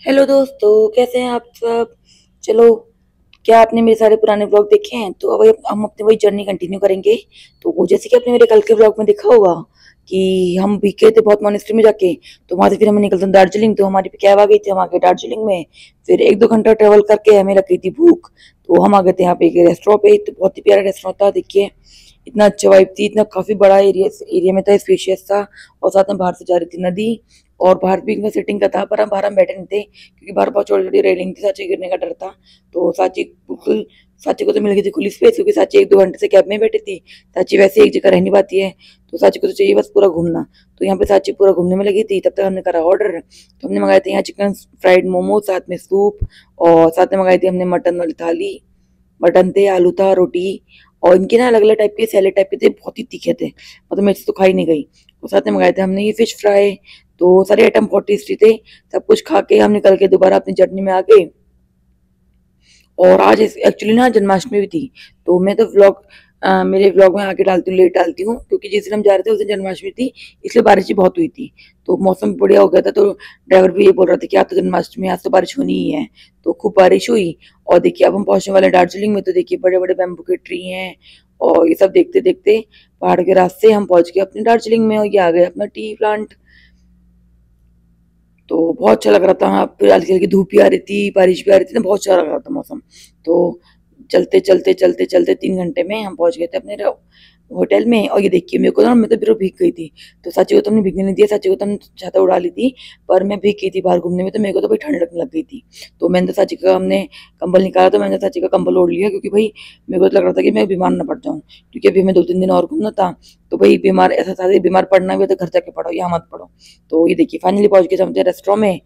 Hello दोस्तों, कैसे हैं आप सब। चलो, क्या आपने मेरे सारे पुराने व्लॉग देखे हैं? तो अब हम अपनी वही जर्नी कंटिन्यू करेंगे। तो वो जैसे कि आपने मेरे कल के व्लॉग में देखा होगा कि हम भीगे थे बहुत मॉनेस्ट्री में जाके। तो वहां से फिर हमें निकलते दार्जिलिंग। तो हमारी कैब आ गई थी, हम आ गए दार्जिलिंग में। फिर एक दो घंटा ट्रेवल करके हमें लग गई थी भूख। तो हम आ गए थे यहाँ पे एक रेस्टोरेंट पे। तो बहुत ही प्यारा रेस्टोरेंट था, देखिए इतना अच्छा वाइब थी, इतना काफी बड़ा एरिया एरिया में था, स्पेशियस था। और साथ में बाहर से जा रही थी नदी। और बाहर भी इनका सिटिंग का था, पर हम बाहर हम बैठे नहीं थे क्योंकि बाहर बहुत छोटी छोटी रेलिंग थी, साची गिरने का डर था। तो साची बिल्कुल, साची को तो मिल गई थी खुली स्पेस, क्योंकि साची एक दो घंटे से कैब में बैठी थी। साची वैसे एक जगह रह नहीं पाती है, तो साची को तो चाहिए बस पूरा घूमना। तो यहाँ पे साची पूरा घूमने में लगी थी, तब तक हमने करा ऑर्डर। तो हमने मंगाए थे यहाँ चिकन फ्राइड मोमो, साथ में सूप। और साथ में मंगाई थी हमने मटन वाली थाली। मटन थे, आलू था, रोटी। और इनके ना अलग अलग टाइप के सैलेड टाइप के थे, बहुत ही तीखे थे, मतलब मेरे से तो खाई नहीं गई। और साथ में मंगाए थे हमने ये फिश फ्राई। तो सारे आइटम बहुत टेस्टी थे। सब कुछ खा के हम निकल के दोबारा अपनी जर्नी में आ गए। और आज एक्चुअली ना जन्माष्टमी भी थी। तो मैं तो व्लॉग मेरे व्लॉग में आगे डालती हूँ, लेट डालती हूँ, क्योंकि जिस दिन हम जा रहे थे उस दिन जन्माष्टमी थी, इसलिए बारिश भी बहुत हुई थी। तो मौसम भी बढ़िया हो गया था। तो ड्राइवर भी ये बोल रहा था कि आज तो जन्माष्टमी है, आज तो बारिश होनी ही है। तो खूब बारिश हुई। और देखिए अब हम पहुंचने वाले हैं दार्जिलिंग में। तो देखिए बड़े बड़े बैम्बू के ट्री हैं। और ये सब देखते देखते पहाड़ के रास्ते हम पहुंच गए अपने दार्जिलिंग में। और ये आ गए अपना टी प्लांट। तो बहुत अच्छा लग रहा था। हाँ, फिर हल्की हल्की धूप भी आ रही थी, बारिश भी आ रही थी ना, बहुत अच्छा लग रहा था मौसम। तो चलते चलते चलते चलते 3 घंटे में हम पहुंच गए थे अपने होटल में। और ये देखिए मेरे को ना, मैं तो बिल्कुल भीग गई थी। तो साची को तो हमने भीगने नहीं दिया, साची को तो हमने छाता उड़ा ली थी। पर मैं भीग गई थी बाहर घूमने में, तो मेरे को तो भाई ठंड लगने लग गई थी। तो मैंने तो साची का, हमने कंबल निकाला तो मैंने साची का कंबल ओढ़ लिया, क्योंकि भाई मेरे को तो लग रहा था कि मैं बीमार ना पड़ जाऊँ, क्योंकि अभी हमें 2 3 दिन और घूमना था। तो भाई बीमार ऐसा था कि बीमार पड़ना भी है तो घर जाके पड़ो, यहाँ मत पड़ो। तो ये देखिए फाइनली पहुंच गए हम रेस्टोरेंट में,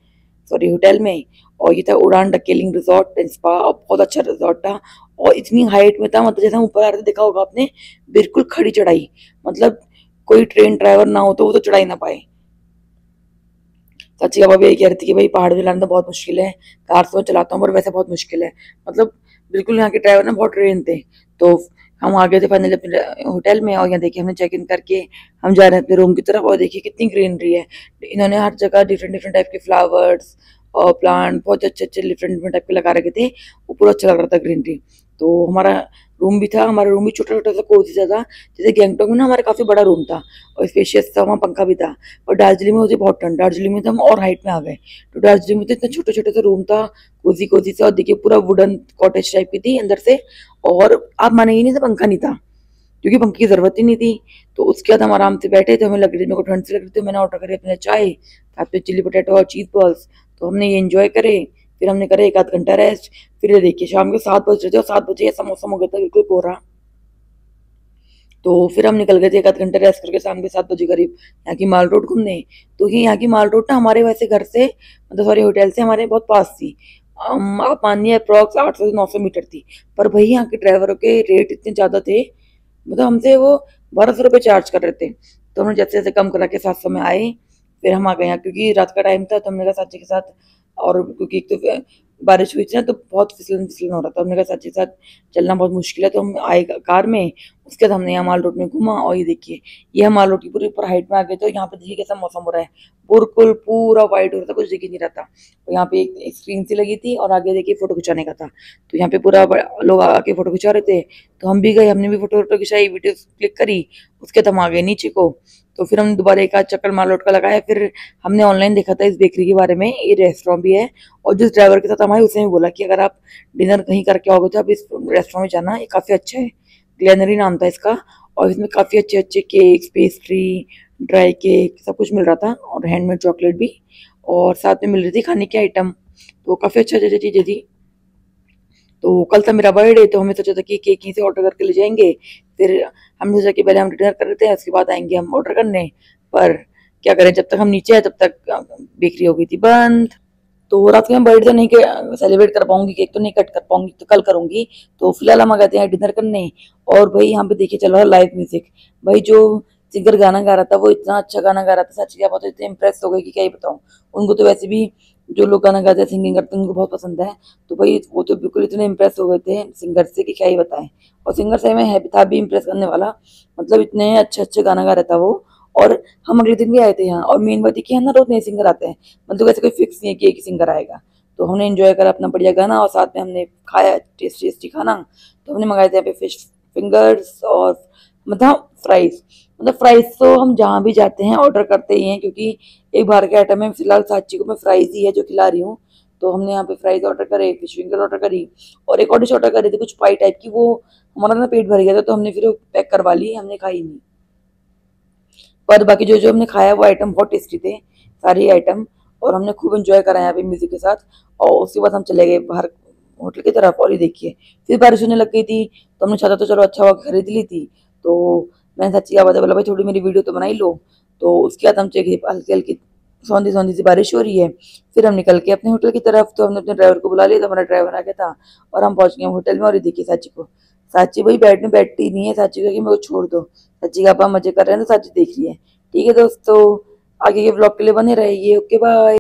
सॉरी होटल में। और ये था उड़ान डकेलिंग रिजॉर्ट एंड स्पा, और बहुत अच्छा रिजॉर्ट था। और इतनी हाइट में था, मतलब जैसे हम ऊपर आ रहे थे, देखा होगा आपने, बिल्कुल खड़ी चढ़ाई। मतलब कोई ट्रेन ड्राइवर ना हो तो वो तो चढ़ाई ना पाए। सच्ची बाबा भी यही कह रही थी कि भाई पहाड़ चलाना तो बहुत मुश्किल है, कार तो मैं चलाता हूँ पर वैसे बहुत मुश्किल है। मतलब बिल्कुल यहाँ के ड्राइवर ना बहुत ट्रेन थे। तो हम आ गए थे फाइनली अपने होटल में। और यहाँ देखिए हमने चेक इन करके हम जा रहे हैं अपने रूम की तरफ। और देखिए कितनी ग्रीनरी है। इन्होंने हर जगह डिफरेंट डिफरेंट टाइप के फ्लावर्स और प्लांट बहुत अच्छे अच्छे डिफरेंट डिफरेंट टाइप के लगा रखे थे। वो पूरा अच्छा लग रहा था, ग्रीनरी। तो हमारा रूम भी था, हमारा रूम भी छोटा छोटा सा कोजी सा था। जैसे गैंगटॉक में ना हमारा काफी बड़ा रूम था और स्पेशियस था, वहाँ पंखा भी था। और दार्जिलिंग में मुझे बहुत ठंड, दार्जिलिंग में तो हम और हाइट में आ गए। तो दार्जिलिंग में तो इतना छोटे छोटे सा रूम था, कोजी कोजी सा। और देखिए पूरा वुडन कॉटेज टाइप की थी अंदर से। और आप मानेंगे नहीं, से पंखा नहीं था, क्योंकि पंखे की जरूरत ही नहीं थी। तो उसके बाद हम आराम से बैठे थे, हमें लग रही, मेरे को ठंड से लग रही थी। मैंने ऑर्डर करी अपने चाय, साथ में चिली पोटैटो और चीज बॉल्स। तो हमने ये एंजॉय करे। फिर हमने करे एक आध घंटा रेस्ट। फिर ये देखिए शाम के 7 बज रहे थे, और 7 बजे ऐसा मौसम हो गया था बिल्कुल कोहरा। तो फिर हम निकल गए थे एक आध घंटे रेस्ट करके, शाम के 7 बजे करीब यहाँ की माल रोड घूमने। तो ये यहाँ की माल रोड ना हमारे वैसे घर से, मतलब सॉरी होटल से हमारे बहुत पास थी। आप मानिए अप्रॉक्स 800 से 900 मीटर थी। पर भाई यहाँ के ड्राइवरों के रेट इतने ज्यादा थे, मतलब हमसे वो 1200 रुपये चार्ज कर रहे थे। तो हमने जैसे जैसे कम करा के 700 में आए। फिर हम आ गए यहाँ, क्योंकि रात का टाइम था। तो हमने कहा साथी के साथ, और क्योंकि एक तो बारिश हुई थी ना, तो बहुत फिसलन फिसलन हो रहा था। हमने कहा साथी के साथ चलना बहुत मुश्किल है, तो हम आए कार में। उसके बाद हमने यहाँ माल रोड में घूमा। और ये देखिए ये हम माल रोड की पूरी ऊपर हाइट में आ गए। तो यहाँ पे देखिए कैसा मौसम हो रहा है, बिल्कुल पूरा व्हाइट हो रहा था, कुछ दिख ही नहीं रहा था। तो यहाँ पे एक स्क्रीन सी लगी थी, और आगे देखिए फोटो खिंचाने का था। तो यहाँ पे पूरा लोग आके फोटो खिंचा रहे थे। तो हम भी गए, हमने भी फोटो वोटो खिंचाई, वीडियो क्लिक करी। उसके बाद हम आ गए नीचे को। तो फिर हम दोबारा एक आध चक्कर माल रोड का लगाया। फिर हमने ऑनलाइन देखा था इस बेकरी के बारे में, ये रेस्टोरेंट भी है। और जिस ड्राइवर के साथ हमारे, उसने भी बोला कि अगर आप डिनर कहीं करके आओगे तो आप इस रेस्टोरेंट में जाना, ये काफी अच्छा है। ग्लेनरी नाम था इसका। और इसमें काफी अच्छे अच्छे केक, पेस्ट्री, ड्राई केक सब कुछ मिल रहा था, और हैंडमेड चॉकलेट भी। और साथ में मिल रही थी खाने की आइटम। तो काफी अच्छा अच्छी चीजें थी। तो कल था मेरा बर्थडे, तो हमें सोचा था कि केक यहीं से ऑर्डर करके ले जाएंगे। फिर हमने सोचा कि पहले हम डिनर कर लेते हैं, उसके बाद आएंगे हम ऑर्डर करने। पर क्या करें, जब तक हम नीचे आए तब तक बेकरी हो गई थी बंद। तो रात को मैं बर्थडे नहीं सेलिब्रेट कर पाऊंगी, केक तो नहीं कट कर पाऊंगी, तो कल करूंगी। तो फिलहाल हम आ गए हैं डिनर करने। और भाई यहाँ पे देखिए चल रहा है लाइव म्यूजिक। भाई जो सिंगर गाना गा रहा था वो इतना अच्छा गाना गा रहा था, सच क्या बात है, इतने इम्प्रेस हो गए कि क्या ही बताऊं। उनको तो वैसे भी जो लोग गाना गाते हैं, सिंगिंग करते हैं, उनको बहुत पसंद है। तो भाई वो तो बिल्कुल इतने इम्प्रेस हो गए थे सिंगर से कि क्या ही बताएं। और सिंगर सही में है भी, था भी इम्प्रेस करने वाला। मतलब इतने अच्छे अच्छे गाना गा रहा था वो। और हम अगले दिन भी आए थे यहाँ। और मेन बात है कि यहाँ ना रोज नए सिंगर आते हैं, मतलब ऐसे कोई फिक्स नहीं है कि एक ही सिंगर आएगा। तो हमने एंजॉय करा अपना बढ़िया गाना, और साथ में हमने खाया टेस्टी टेस्टी खाना। तो हमने मंगाए थे यहाँ पे फिश फिंगर्स और मतलब फ्राइज। मतलब फ्राइज तो हम जहाँ भी जाते हैं ऑर्डर करते ही हैं, क्योंकि एक बार के आइटम में फिलहाल साची को मैं फ्राइज ही है जो खिला रही हूँ। तो हमने यहाँ पे फ्राइज ऑर्डर करे, फिश फिंगर ऑर्डर करी, और एक और डिश ऑर्डर करी थी कुछ पाई टाइप की। वो हमारा ना पेट भर गया था, तो हमने फिर पैक करवा ली, हमने खाई नहीं। पर बाकी जो जो हमने खाया वो आइटम बहुत टेस्टी थे, सारी आइटम। और हमने खूब एंजॉय करा यहाँ पे म्यूजिक के साथ। और उसके बाद हम चले गए बाहर होटल की तरफ, और ये देखिए फिर बारिश होने लग गई थी। तो हमने चाहता तो चलो अच्छा हुआ खरीद ली थी। तो मैंने सच्ची का बोला भाई थोड़ी मेरी वीडियो तो बना ही लो। तो उसके बाद हम चेक हल्की हल्की सौंधी सौंधी सी बारिश हो रही है। फिर हम निकल के अपने होटल की तरफ। तो हमने अपने ड्राइवर को बुला लिया, तो हमारा ड्राइवर आ गया था और हम पहुंच गए होटल में। और ये देखिए साची को, साची भाई बैठने बैठती नहीं है, साची को कि मेरे को छोड़ दो। सच्ची का आप मजे कर रहे हैं तो सच्ची देख रही है। ठीक है दोस्तों, आगे के ब्लॉग के लिए बने रहिए। Okay bye.